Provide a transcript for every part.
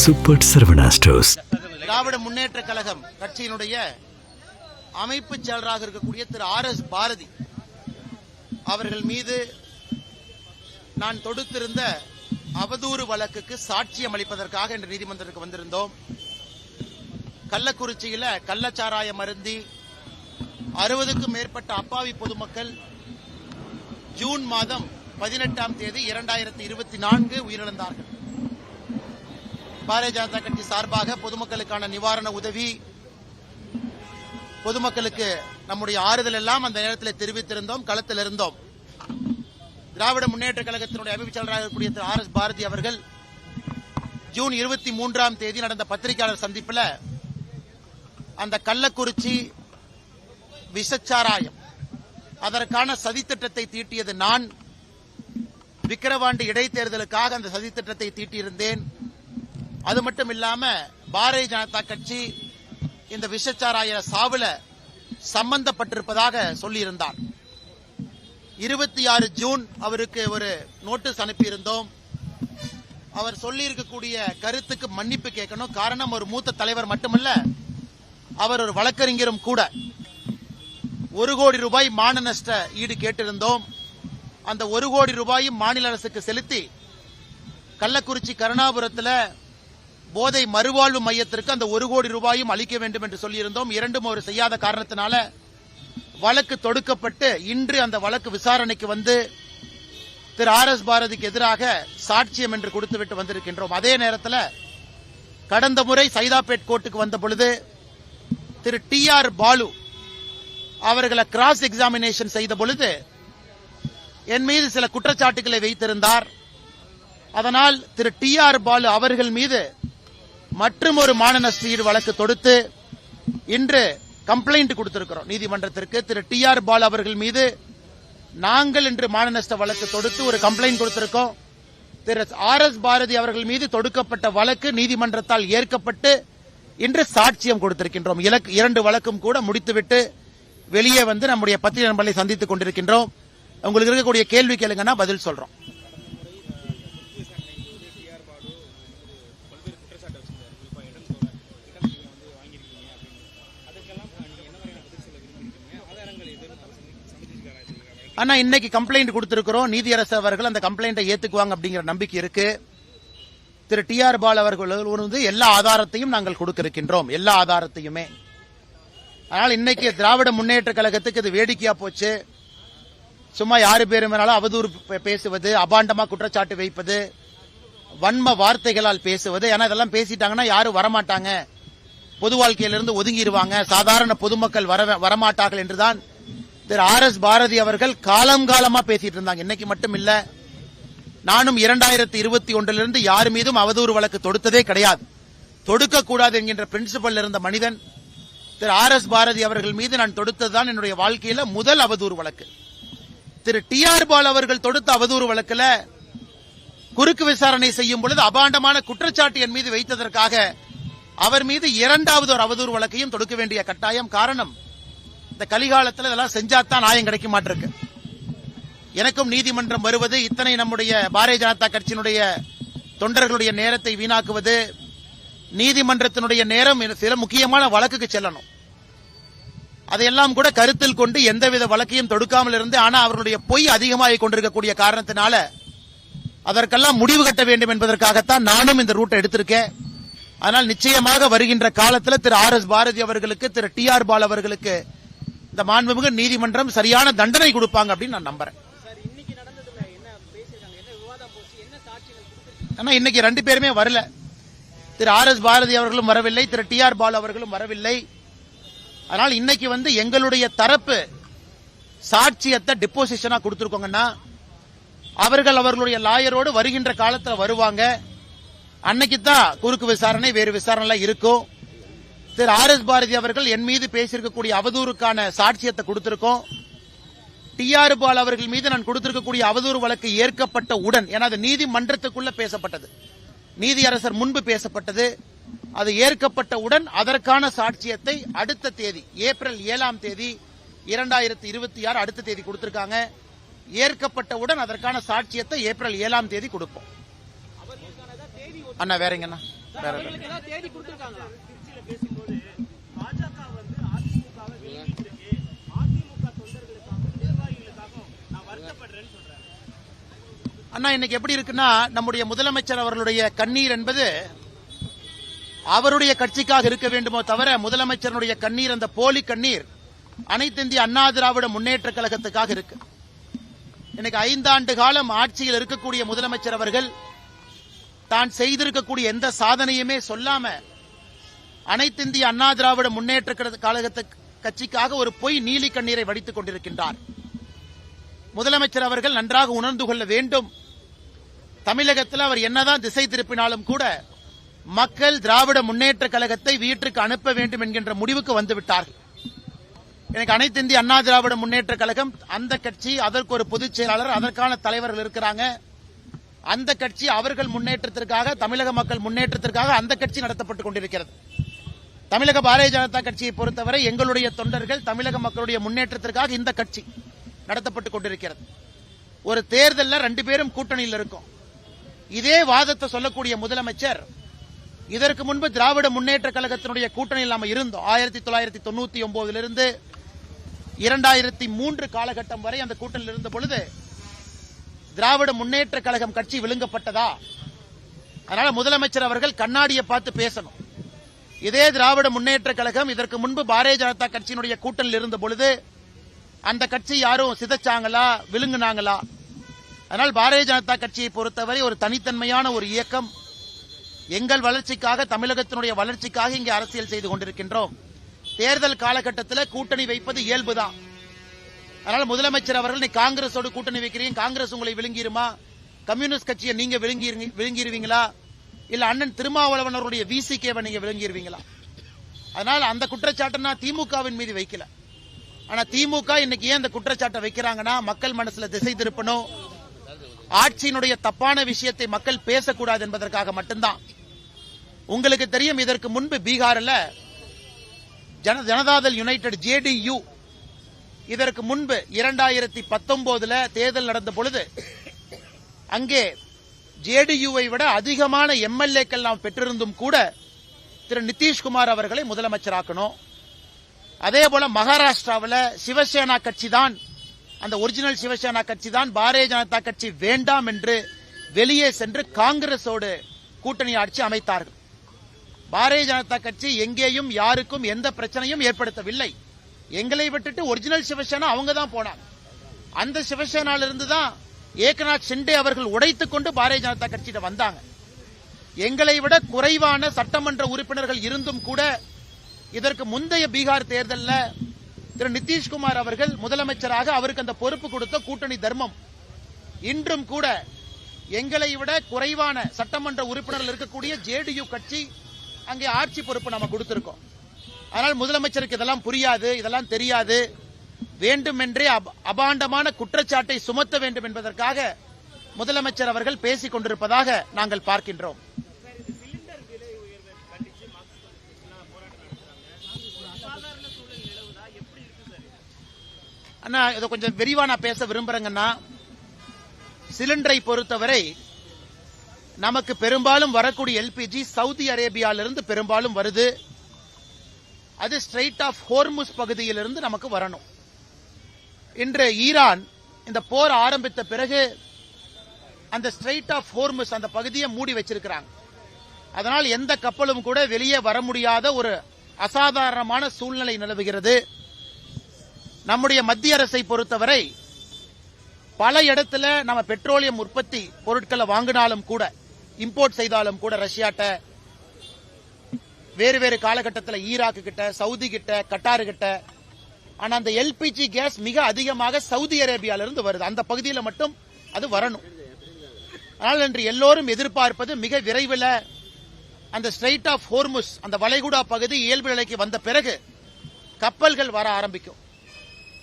Super Saravana stores. Dravida Munnetra Kazhagam கட்சியினுடைய அமைப்பு செயலராக இருக்கக்கூடிய திரு ஆர்.எஸ். பாரதி அவர்கள் மீது நான் தொடுத்திருந்த அவதூறு வழக்குக்கு சாட்சியம் அளிப்பதற்காக இன்று நீதிமன்றத்துக்கு வந்திருந்தோம். கள்ளக்குறிச்சியில கள்ளச்சாராயம் அருந்தி 60க்கும் மேற்பட்ட அப்பாவி பொதுமக்கள் ஜூன் மாதம் 18ஆம் தேதி 2024 உயிரிழந்தார்கள். பாரதிய ஜனதா கட்சி சார்பாக பொதுமக்களுக்கான நிவாரண உதவி, பொதுமக்களுக்கு நம்முடைய ஆறுதல் எல்லாம் அந்த நேரத்தில் தெரிவித்திருந்தோம், களத்தில் இருந்தோம். திராவிட முன்னேற்ற கழகத்தினுடைய அமைப்பு செயலராக இருக்கக்கூடிய திரு ஆர்.எஸ். பாரதி அவர்கள் ஜூன் 23ஆம் தேதி நடந்த பத்திரிகையாளர் சந்திப்பில் அந்த கள்ளக்குறிச்சி விஷச்சாராயம் அதற்கான சதித்திட்டத்தை தீட்டியது நான். விக்கிரவாண்டி இடைத்தேர்தலுக்காக அந்த சதித்திட்டத்தை தீட்டியிருந்தேன். அது மட்டும் இல்லாம பாரதிய ஜனதா கட்சி இந்த விஷச்சாராய சாவுல சம்பந்தப்பட்டிருப்பதாக சொல்லியிருந்தார். 26 ஜூன் அவருக்கு ஒரு நோட்டீஸ் அனுப்பியிருந்தோம். அவர் சொல்லியிருக்கக்கூடிய கருத்துக்கு மன்னிப்பு கேட்கணும். காரணம், ஒரு மூத்த தலைவர் மட்டுமல்ல, அவர் ஒரு வழக்கறிஞரும் கூட. 1 கோடி ரூபாய் மான நஷ்ட ஈடு கேட்டிருந்தோம். அந்த 1 கோடி ரூபாயும் மாநில அரசுக்கு செலுத்தி கள்ளக்குறிச்சி கருணாபுரத்தில் போதை மறுவாழ்வு மையத்திற்கு அந்த 1 கோடி ரூபாயும் அளிக்க வேண்டும் என்று சொல்லியிருந்தோம். இரண்டும் அவர் செய்யாத காரணத்தினால வழக்கு தொடுக்கப்பட்டு இன்று அந்த வழக்கு விசாரணைக்கு வந்து திரு ஆர்.எஸ். பாரதிக்கு எதிராக சாட்சியம் என்று கொடுத்துவிட்டு வந்திருக்கின்றோம். அதே நேரத்தில் கடந்த முறை சைதாப்பேட் கோர்ட்டுக்கு வந்த பொழுது திரு டி.ஆர். பாலு அவர்களை கிராஸ் எக்ஸாமினேஷன் செய்த பொழுது என் மீது சில குற்றச்சாட்டுகளை வைத்திருந்தார். அதனால் திரு டி.ஆர். பாலு அவர்கள் மீது மற்றும் ஒரு மான நஷ்ட ஈடு வழக்கு தொடுத்து இன்று கம்ப்ளைண்ட் கொடுத்திருக்கிறோம் நீதிமன்றத்திற்கு. திரு டி.ஆர். பாலு அவர்கள் மீது நாங்கள் இன்று மான நஷ்ட வழக்கு தொடுத்து ஒரு கம்ப்ளைண்ட் கொடுத்திருக்கோம். திரு ஆர்.எஸ். பாரதி அவர்கள் மீது தொடுக்கப்பட்ட வழக்கு நீதிமன்றத்தால் ஏற்கப்பட்டு இன்று சாட்சியம் கொடுத்திருக்கின்றோம். 2 வழக்கும் கூட முடித்துவிட்டு வெளியே வந்து நம்முடைய பத்திரிகை நண்பர்களை சந்தித்துக் கொண்டிருக்கின்றோம். உங்களுக்கு இருக்கக்கூடிய கேள்வி கேளுங்கன்னா பதில் சொல்றோம். ஆனா இன்னைக்கு கம்ப்ளைண்ட் கொடுத்திருக்கிறோம். நீதியரசர் அவர்கள் அந்த கம்ப்ளைண்டை ஏத்துக்குவாங்க அப்படிங்கிற நம்பிக்கை இருக்கு. திரு டி.ஆர். பாலு அவர்கள் வந்து எல்லா ஆதாரத்தையும் நாங்கள் கொடுக்க இருக்கின்றோம், எல்லா ஆதாரத்தையுமே. அதனால் இன்னைக்கு திராவிட முன்னேற்ற கழகத்துக்கு இது வேடிக்கையா போச்சு. சும்மா யாரு பேரு மேலாலும் அவதூறு பேசுவது, அபாண்டமா குற்றச்சாட்டு வைப்பது, வன்ம வார்த்தைகளால் பேசுவது. ஏன்னா இதெல்லாம் பேசிட்டாங்கன்னா யாரும் வரமாட்டாங்க, பொது வாழ்க்கையிலிருந்து ஒதுங்கிடுவாங்க, சாதாரண பொதுமக்கள் வரமாட்டார்கள் என்றுதான் திரு ஆர்.எஸ். பாரதி அவர்கள் காலமா பேசிட்டு இருந்தாங்க. இன்னைக்கு மட்டும் இல்ல, நானும் 2021 யார் மீதும் அவதூறு வழக்கு தொடுத்ததே கிடையாது. தொடுக்கக்கூடாது என்கின்ற பிரின்சிபல் இருந்த மனிதன் திரு ஆர்.எஸ். பாரதி அவர்கள் மீது நான் தொடுத்ததுதான் என்னுடைய வாழ்க்கையில முதல் அவதூறு வழக்கு. திரு டி.ஆர். பாலு அவர்கள் தொடுத்த அவதூறு வழக்குல குறுக்கு விசாரணை செய்யும் பொழுது அபாண்டமான குற்றச்சாட்டு என் மீது வைத்ததற்காக அவர் மீது 2வது ஒரு அவதூறு வழக்கையும் தொடுக்க வேண்டிய கட்டாயம். காரணம், இந்த கலிகாலத்தில் இதெல்லாம் செஞ்சாத்தான் நியாயம் கிடைக்க மாட்டிருக்கு. எனக்கும் நீதிமன்றம் வருவது, இத்தனை நம்முடைய பாரதிய ஜனதா கட்சியினுடைய தொண்டர்களுடைய நேரத்தை வீணாக்குவது, நீதிமன்றத்தினுடைய நேரம் சில முக்கியமான வழக்குக்கு செல்லணும். அதையெல்லாம் கூட கருத்தில் கொண்டு எந்தவித வழக்கையும் தொடுக்காமல் இருந்து, ஆனா அவர்களுடைய பொய் அதிகமாகிக் கொண்டிருக்கக்கூடிய காரணத்தினால அதற்கெல்லாம் முடிவு கட்ட வேண்டும் என்பதற்காகத்தான் நானும் இந்த ரூட்டை எடுத்திருக்கேன். ஆனால் நிச்சயமாக வருகின்ற காலத்தில் திரு ஆர்.எஸ். பாரதி அவர்களுக்கு, திரு டி.ஆர். பாலு அவர்களுக்கு இந்த மாண்புமிகு நீதிமன்றம் சரியான தண்டனை கொடுப்பாங்க அப்படின்னு நான் நம்புறேன். ஆனா இன்னைக்கு 2 பேருமே வரல. திரு ஆர்.எஸ். பாரதி அவர்களும் வரவில்லை, திரு டி.ஆர். பாலு அவர்களும் வரவில்லை. அதனால் இன்னைக்கு வந்து எங்களுடைய தரப்பு சாட்சியத்தை டிப்போசிஷனா கொடுத்திருக்கோங்கன்னா அவர்கள் அவர்களுடைய லாயரோடு வருகின்ற காலத்தில் வருவாங்க. அன்னைக்கு தான் குறுக்கு விசாரணை, வேறு விசாரணை இருக்கும். திரு ஆர்.எஸ். பாரதி அவர்கள் என் மீது பேசியிருக்கக்கூடிய அவதூறுக்கான சாட்சியத்தை கொடுத்திருக்கோம். டி.ஆர். பாலு அவர்கள் மீது நான் கொடுத்திருக்கக்கூடிய அவதூறு வழக்கு ஏற்கப்பட்ட உடன், ஏன்னா அது நீதிமன்றத்துக்குள்ள பேசப்பட்டது, நீதியரசர் முன்பு பேசப்பட்டது, அது ஏற்கப்பட்டவுடன் அதற்கான சாட்சியத்தை அடுத்த தேதி ஏப்ரல் 7ஆம் தேதி 2026 அடுத்த தேதி கொடுத்திருக்காங்க. ஏற்கப்பட்டவுடன் அதற்கான சாட்சியத்தை ஏப்ரல் 7ஆம் தேதி கொடுப்போம். அண்ணா வேறங்கண்ணா அண்ணா இன்னைக்கு எப்படி இருக்குன்னா, நம்முடைய முதலமைச்சர் அவர்களுடைய கண்ணீர் என்பது அவருடைய கட்சிக்காக இருக்க வேண்டுமோ தவிர, முதலமைச்சருடைய கண்ணீர், அந்த போலி கண்ணீர் அனைத்து இந்திய அண்ணா திராவிட முன்னேற்ற கழகத்துக்காக இருக்கு. இன்னைக்கு 5 ஆண்டு காலம் ஆட்சியில் இருக்கக்கூடிய முதலமைச்சர் அவர்கள் தான் செய்திருக்கக்கூடிய எந்த சாதனையுமே சொல்லாம அனைத்து இந்திய அண்ணா திராவிட முன்னேற்ற கழகத்து கட்சிக்காக ஒரு பொய் நீலி கண்ணீரை வடித்துக் கொண்டிருக்கின்றார். முதலமைச்சர் அவர்கள் நன்றாக உணர்ந்து கொள்ள வேண்டும். தமிழகத்தில் அவர் என்னதான் திசை திருப்பினாலும் கூட மக்கள் திராவிட முன்னேற்ற கழகத்தை வீட்டுக்கு அனுப்ப வேண்டும் என்கின்ற முடிவுக்கு வந்துவிட்டார்கள். எனக்கு அனைத்து இந்திய அண்ணா திராவிட முன்னேற்ற கழகம், அந்த கட்சி, அதற்கு ஒரு பொதுச் செயலாளர், அதற்கான தலைவர்கள் இருக்கிறாங்க. அந்த கட்சி அவர்கள் முன்னேற்றத்திற்காக, தமிழக மக்கள் முன்னேற்றத்திற்காக அந்த கட்சி நடத்தப்பட்டுக் கொண்டிருக்கிறது. தமிழக பாரதிய ஜனதா கட்சியை பொறுத்தவரை எங்களுடைய தொண்டர்கள் தமிழக மக்களுடைய முன்னேற்றத்திற்காக இந்த கட்சி நடத்தப்பட்டுக் கொண்டிருக்கிறது. ஒரு தேர்தலில் 2 பேரும் கூட்டணியில் இருக்கும். இதே வாதத்தை சொல்லக்கூடிய முதலமைச்சர், இதற்கு முன்பு திராவிட முன்னேற்ற கழகத்தினுடைய கூட்டணியில் நாம இருந்தோம். 1999 2003 காலகட்டம் வரை அந்த கூட்டணியில் இருந்த பொழுது திராவிட முன்னேற்ற கழகம் கட்சி விழுங்கப்பட்டதா? அதனால முதலமைச்சர் அவர்கள் கண்ணாடியை பார்த்து பேசணும். இதே திராவிட முன்னேற்ற கழகம் இதற்கு முன்பு பாரதிய ஜனதா கட்சியினுடைய கூட்டணியில் இருந்த பொழுது அந்த கட்சி யாரும் சிதைச்சாங்களா, விழுங்குனாங்களா? அதனால் பாரதிய ஜனதா கட்சியை பொறுத்தவரை ஒரு தனித்தன்மையான ஒரு இயக்கம். எங்கள் வளர்ச்சிக்காக, தமிழகத்தினுடைய வளர்ச்சிக்காக இங்கே அரசியல் செய்து கொண்டிருக்கின்றோம். தேர்தல் காலகட்டத்தில் கூட்டணி வைப்பது இயல்புதான். அதனால முதலமைச்சர் அவர்கள், நீ காங்கிரஸோடு கூட்டணி வைக்கிறீங்க, காங்கிரஸ் உங்களை விழுங்கிருமா? கம்யூனிஸ்ட் கட்சியை நீங்க விழுங்கிருவீங்களா? இல்ல அண்ணன் திருமாவளவன் அவருடைய விசிகேவை நீங்க விழுங்கிருவீங்களா? அதனால அந்த குற்றச்சாட்டை திமுகவின் மீது வைக்கல. ஆனா திமுக இன்னைக்கு ஏன் இந்த குற்றச்சாட்டை வைக்கிறாங்கன்னா, மக்கள் மனசுல திசை திருப்பணும், ஆட்சியினுடைய தப்பான விஷயத்தை மக்கள் பேசக்கூடாது என்பதற்காக மட்டும்தான். உங்களுக்கு தெரியும், இதற்கு முன்பு பீகாரில் ஜனதாதள் யுனைடெட் JDU இதற்கு முன்பு 2019 தேர்தல் நடந்த பொழுது அங்கே JDUவை விட அதிகமான MLAக்கள் நாம் பெற்றிருந்தும் கூட திரு நிதிஷ்குமார் அவர்களை முதலமைச்சராக்கணும். அதே போல மகாராஷ்டிராவில் சிவசேனா கட்சி தான், அந்த ஒரிஜினல் சிவசேனா கட்சி தான் பாரதிய ஜனதா கட்சி வேண்டாம் என்று வெளியே சென்று காங்கிரஸோடு கூட்டணி ஆட்சி அமைத்தார்கள். பாரதிய ஜனதா கட்சி எங்கேயும் யாருக்கும் எந்த பிரச்சனையும் ஏற்படுத்தவில்லை. எங்களை விட்டுட்டு ஒரிஜினல் சிவசேனா அவங்க தான் போனாங்க. அந்த சிவசேனாலிருந்து தான் ஏக்நாத் ஷிண்டே அவர்கள் உடைத்துக் கொண்டு பாரதிய ஜனதா கட்சியிட வந்தாங்க. எங்களை விட குறைவான சட்டமன்ற உறுப்பினர்கள் இருந்தும் கூட இதற்கு முந்தைய பீகார் தேர்தலில் திரு நிதிஷ்குமார் அவர்கள் முதலமைச்சராக அவருக்கு அந்த பொறுப்பு கொடுத்த கூட்டணி தர்மம். இன்றும் கூட எங்களை விட குறைவான சட்டமன்ற உறுப்பினர்கள் இருக்கக்கூடிய JDU கட்சி அங்கே ஆட்சி பொறுப்பு நம்ம கொடுத்திருக்கோம். அதனால் முதலமைச்சருக்கு இதெல்லாம் புரியாது, இதெல்லாம் தெரியாது, வேண்டுமென்றே அபாண்டமான குற்றச்சாட்டை சுமத்த வேண்டும் என்பதற்காக முதலமைச்சர் அவர்கள் பேசிக் கொண்டிருப்பதாக நாங்கள் பார்க்கின்றோம். அண்ணா, இதை கொஞ்சம் விரிவா நான் பேச விரும்புறேங்கன்னா, சிலிண்டரை பொறுத்தவரை நமக்கு பெரும்பாலும் வரக்கூடிய LPG சவுதி அரேபியாவிலிருந்து பெரும்பாலும் வருது. அது ஸ்ட்ரெய்ட் ஆஃப் ஹோர்முஸ் பகுதியிலிருந்து நமக்கு வரணும். இன்று ஈரான் இந்த போர் ஆரம்பித்த பிறகு அந்த ஸ்ட்ரெய்ட் ஆஃப் ஹோர்முஸ் அந்த பகுதியை மூடி வச்சிருக்கிறாங்க. அதனால் எந்த கப்பலும் கூட வெளியே வர முடியாத ஒரு அசாதாரணமான சூழ்நிலை நிலவுகிறது. நம்முடைய மத்திய அரசை பொறுத்தவரை பல இடத்துல நம்ம பெட்ரோலியம் உற்பத்தி பொருட்களை வாங்கினாலும் கூட, இம்போர்ட் செய்தாலும் கூட, ரஷ்யாட்ட, வேறு வேறு காலகட்டத்தில் ஈராக்கு கிட்ட, சவுதி கிட்ட, கட்டாரு கிட்ட. ஆனா அந்த LPG கேஸ் மிக அதிகமாக சவுதி அரேபியாவிலிருந்து வருது. அந்த பகுதியில் மட்டும் அது வரணும். ஆனால் இன்று எல்லோரும் எதிர்பார்ப்பது மிக விரைவில் அந்த ஸ்ட்ரெய்ட் ஆஃப் ஹோர்முஸ், அந்த வளைகுடா பகுதி இயல்பு நிலைக்கு வந்த பிறகு கப்பல்கள் வர ஆரம்பிக்கும்.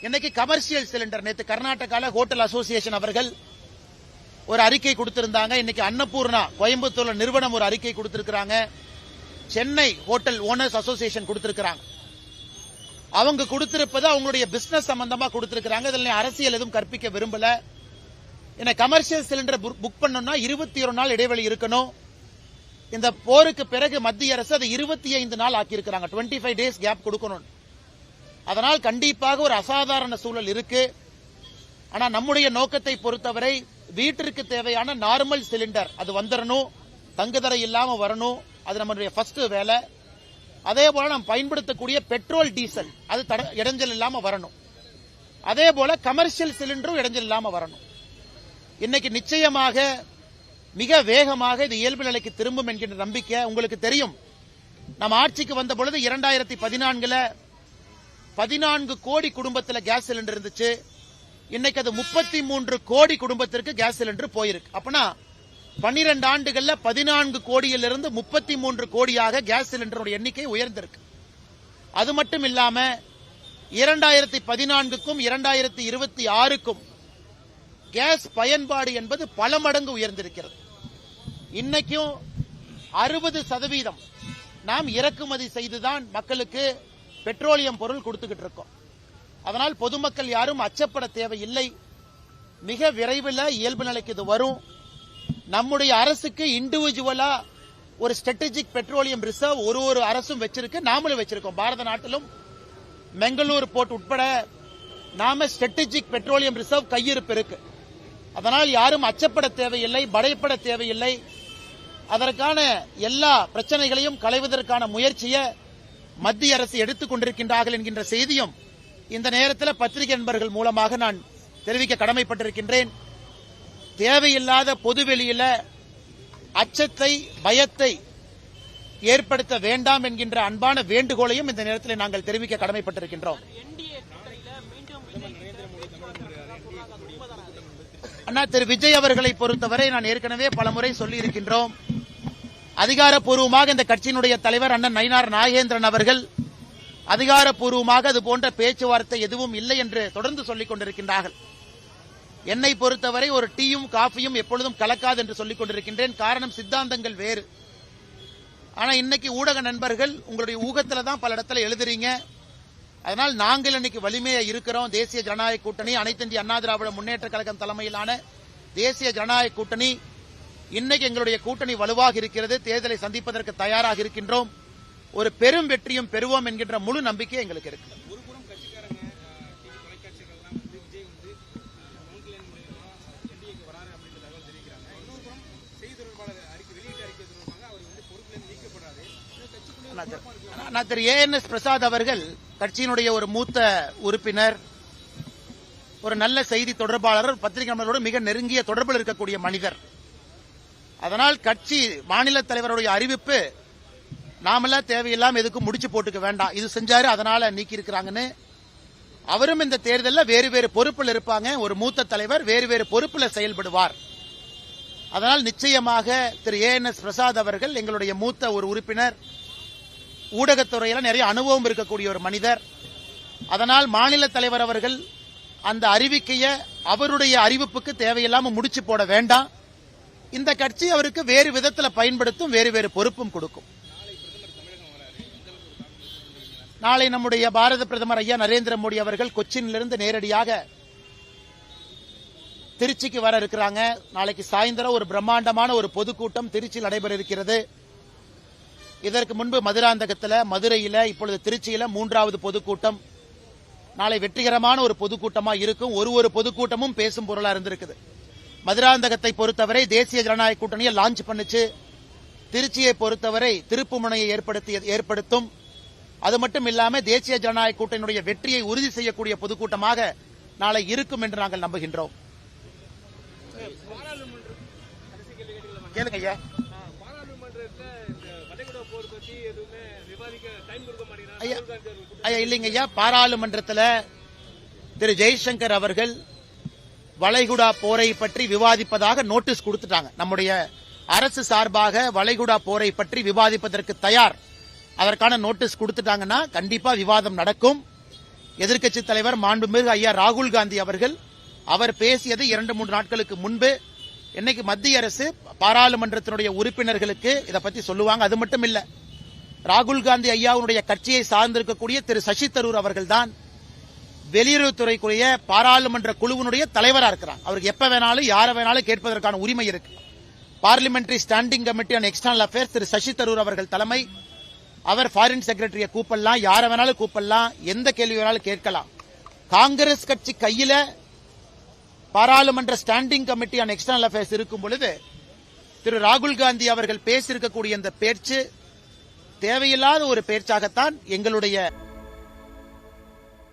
இன்னைக்கு கமர்ஷியல் சிலிண்டர், நேற்று கர்நாடகால ஹோட்டல் அசோசியேஷன் அவர்கள் ஒரு அறிக்கை கொடுத்திருந்தாங்க. இன்னைக்கு அன்னபூர்ணா கோயம்புத்தூர்ல நிறுவனம் ஒரு அறிக்கை கொடுத்திருக்கிறாங்க. சென்னை ஹோட்டல் ஓனர்ஸ் அசோசியேஷன் கொடுத்திருக்கிறாங்க. அவங்க கொடுத்திருப்பது அவங்களுடைய பிசினஸ் சம்பந்தமா கொடுத்திருக்கிறாங்க. இதில் அரசியல் எதுவும் கற்பிக்க விரும்பல. என்ன கமர்ஷியல் சிலிண்டர் புக் பண்ணணும்னா 21 நாள் இடைவெளி இருக்கணும். இந்த போருக்கு பிறகு மத்திய அரசு அதை 25 நாள் ஆக்கியிருக்கிறாங்க. 25 டேஸ் கேப் கொடுக்கணும். அதனால் கண்டிப்பாக ஒரு அசாதாரண சூழல் இருக்கு. ஆனா நம்முடைய நோக்கத்தை பொறுத்தவரை வீட்டிற்கு தேவையான நார்மல் சிலிண்டர் அது வந்துடணும், தங்குதடை இல்லாம வரணும். அது நம்மளுடைய ஃபர்ஸ்ட் வேலை. அதே போல நாம் பயன்படுத்தக்கூடிய பெட்ரோல் டீசல் அது இடைஞ்சல் இல்லாம வரணும். அதே போல கமர்ஷியல் சிலிண்டரும் இடைஞ்சல் இல்லாம வரணும். இன்னைக்கு நிச்சயமாக மிக வேகமாக இது இயல்பு நிலைக்கு திரும்பும் என்கின்ற நம்பிக்கை உங்களுக்கு தெரியும். நம்ம ஆட்சிக்கு வந்த பொழுது 2014 14 கோடி குடும்பத்தில் கேஸ் சிலிண்டர் இருந்துச்சு. இன்னைக்கு அது 33 கோடி குடும்பத்திற்கு கேஸ் சிலிண்டர் போயிருக்கு. அப்பனா 12 ஆண்டுகள்ல 14 கோடியிலிருந்து 33 கோடியாக கேஸ் சிலிண்டர் எண்ணிக்கை உயர்ந்திருக்கு. அது மட்டும் இல்லாம 2014க்கும் 2026க்கும் கேஸ் பயன்பாடு என்பது பல மடங்கு உயர்ந்திருக்கிறது. இன்னைக்கும் 60% நாம் இறக்குமதி செய்துதான் மக்களுக்கு பெட்ரோலியம் பொருள் கொடுத்துக்கிட்டு இருக்கோம். அதனால் பொதுமக்கள் யாரும் அச்சப்பட தேவையில்லை. மிக விரைவில் இயல்பு நிலைக்கு இது வரும். நம்முடைய அரசுக்கு இண்டிவிஜுவலா ஒரு ஸ்ட்ராட்டஜிக் பெட்ரோலியம் ரிசர்வ் ஒரு அரசும் வச்சிருக்கு, நாமளும் வச்சிருக்கோம். பாரத நாட்டிலும் பெங்களூர் போர்ட் உட்பட நாம ஸ்ட்ராட்டஜிக் பெட்ரோலியம் ரிசர்வ் கையிருப்பு இருக்கு. அதனால் யாரும் அச்சப்பட தேவையில்லை, பயப்பட தேவையில்லை. அதற்கான எல்லா பிரச்சனைகளையும் களைவதற்கான முயற்சியை மத்திய அரசு எடுத்துக் கொண்டிருக்கின்றார்கள் என்கின்ற செய்தியும் இந்த நேரத்தில் பத்திரிகை நண்பர்கள் மூலமாக நான் தெரிவிக்க கடமைப்பட்டிருக்கின்றேன். தேவையில்லாத பொதுவெளியில அச்சத்தை, பயத்தை ஏற்படுத்த வேண்டாம் என்கின்ற அன்பான வேண்டுகோளையும் இந்த நேரத்தில் நாங்கள் தெரிவிக்க கடமைப்பட்டிருக்கின்றோம். அண்ணா திரு விஜய் அவர்களை பொறுத்தவரை நான் ஏற்கனவே பலமுறை சொல்லியிருக்கின்றோம். அதிகாரப்பூர்வமாக இந்த கட்சியினுடைய தலைவர் அண்ணன் நயினார் நாகேந்திரன் அவர்கள் அதிகாரப்பூர்வமாக அது போன்ற பேச்சுவார்த்தை எதுவும் இல்லை என்று தொடர்ந்து சொல்லிக் கொண்டிருக்கின்றார்கள். என்னை பொறுத்தவரை ஒரு டீயும் காஃபியும் எப்பொழுதும் கலக்காது என்று சொல்லிக் கொண்டிருக்கின்றேன். காரணம் சித்தாந்தங்கள் வேறு. ஆனா இன்னைக்கு ஊடக நண்பர்கள் உங்களுடைய ஊகத்துல தான் பல இடத்துல எழுதுறீங்க. அதனால் நாங்கள் இன்னைக்கு வலிமையா இருக்கிறோம். தேசிய ஜனநாயக கூட்டணி, அனைத்து இந்திய அண்ணா திராவிட முன்னேற்ற கழகம் தலைமையிலான தேசிய ஜனநாயக கூட்டணி, இன்னைக்கு எங்களுடைய கூட்டணி வலுவாக இருக்கிறது. தேர்தலை சந்திப்பதற்கு தயாராக இருக்கின்றோம். ஒரு பெரும் வெற்றியும் பெறுவோம் என்கின்ற முழு நம்பிக்கை எங்களுக்கு இருக்கு. திரு ANS பிரசாத் அவர்கள் கட்சியினுடைய ஒரு மூத்த உறுப்பினர், ஒரு நல்ல செய்தி தொடர்பாளர், பத்திரிகை நண்பர்களோடு மிக நெருங்கிய தொடர்பில் இருக்கக்கூடிய மனிதர். அதனால் கட்சி மாநில தலைவருடைய அறிவிப்பு நாமெல்லாம் தேவையில்லாம எதுக்கும் முடிச்சு போட்டுக்க வேண்டாம், இது செஞ்சாரு அதனால நீக்கி இருக்கிறாங்கன்னு. அவரும் இந்த தேர்தலில் வேறு வேறு பொறுப்பில் இருப்பாங்க. ஒரு மூத்த தலைவர் வேறு வேறு பொறுப்பில் செயல்படுவார். அதனால் நிச்சயமாக திரு ANS பிரசாத் அவர்கள் எங்களுடைய மூத்த ஒரு உறுப்பினர், ஊடகத்துறையில நிறைய அனுபவம் இருக்கக்கூடிய ஒரு மனிதர். அதனால் மாநில தலைவர் அவர்கள் அந்த அறிவிக்கையை அவருடைய அறிவிப்புக்கு தேவையில்லாம முடிச்சு போட வேண்டாம். இந்த கட்சி அவருக்கு வேறு விதத்தில் பயன்படுத்தும், வேறு வேறு பொறுப்பும் கொடுக்கும். நாளை நம்முடைய பாரத பிரதமர் ஐயா நரேந்திர மோடி அவர்கள் கொச்சினிலிருந்து நேரடியாக திருச்சிக்கு வர இருக்கிறாங்க. நாளைக்கு சாயந்தரம் ஒரு பிரம்மாண்டமான ஒரு பொதுக்கூட்டம் திருச்சியில் நடைபெற இருக்கிறது. இதற்கு முன்பு மதுராந்தகத்தில், மதுரையில், இப்பொழுது திருச்சியில் 3வது பொதுக்கூட்டம். நாளை வெற்றிகரமான ஒரு பொதுக்கூட்டமா இருக்கும். ஒரு பொதுக்கூட்டமும் பேசும் பொருளா இருந்திருக்குது. மதுராந்தகத்தை பொறுத்தவரை தேசிய ஜனநாயக கூட்டணியை லான்ச் பண்ணுச்சு. திருச்சியை பொறுத்தவரை திருப்புமுனையை ஏற்படுத்தும். அது மட்டும் இல்லாம தேசிய ஜனநாயக கூட்டணியுடைய வெற்றியை உறுதி செய்யக்கூடிய பொதுக்கூட்டமாக நாளை இருக்கும் என்று நாங்கள் நம்புகின்றோம். கேளுங்க ஐயா. ஐயா இல்லைங்க ஐயா, பாராளுமன்றத்தில் திரு ஜெய்சங்கர் அவர்கள் வளைகுடா போரை பற்றி விவாதிப்பதாக நோட்டீஸ் கொடுத்துட்டாங்க. நம்முடைய அரசு சார்பாக வளைகுடா போரை பற்றி விவாதிப்பதற்கு தயார், அதற்கான நோட்டீஸ் கொடுத்துட்டாங்கன்னா கண்டிப்பா விவாதம் நடக்கும். எதிர்க்கட்சி தலைவர் மாண்புமிகு ஐயா ராகுல் காந்தி அவர்கள் அவர் பேசியது 2-3 நாட்களுக்கு முன்பு. இன்னைக்கு மத்திய அரசு பாராளுமன்றத்தினுடைய உறுப்பினர்களுக்கு இதை பத்தி சொல்லுவாங்க. அது மட்டும் இல்ல, ராகுல் காந்தி ஐயாவுடைய கட்சியை சார்ந்திருக்கக்கூடிய திரு சசி தரூர் அவர்கள் தான் வெளியுறவுத்துறைக்குரிய பாராளுமன்ற குழுவினுடைய தலைவராக இருக்கிறார். அவருக்கு எப்ப வேணாலும் யாரை வேணாலும் கேட்பதற்கான உரிமை இருக்கு. Parliamentary standing committee on external affairs Thiru Shashi Tharoor அவர்கள் தலைமை. அவர் ஃபாரின் செக்ரட்டரியை கூப்பிடலாம், யார வேணாலும் கூப்பிடலாம், எந்த கேள்வி வேணாலும் கேட்கலாம். காங்கிரஸ் கட்சி கையில பாராளுமன்ற standing committee on external affairs இருக்கும் பொழுது திரு ராகுல் காந்தி அவர்கள் பேசியிருக்கக்கூடிய இந்த பேச்சு தேவையில்லாத ஒரு பேச்சாகத்தான் எங்களுடைய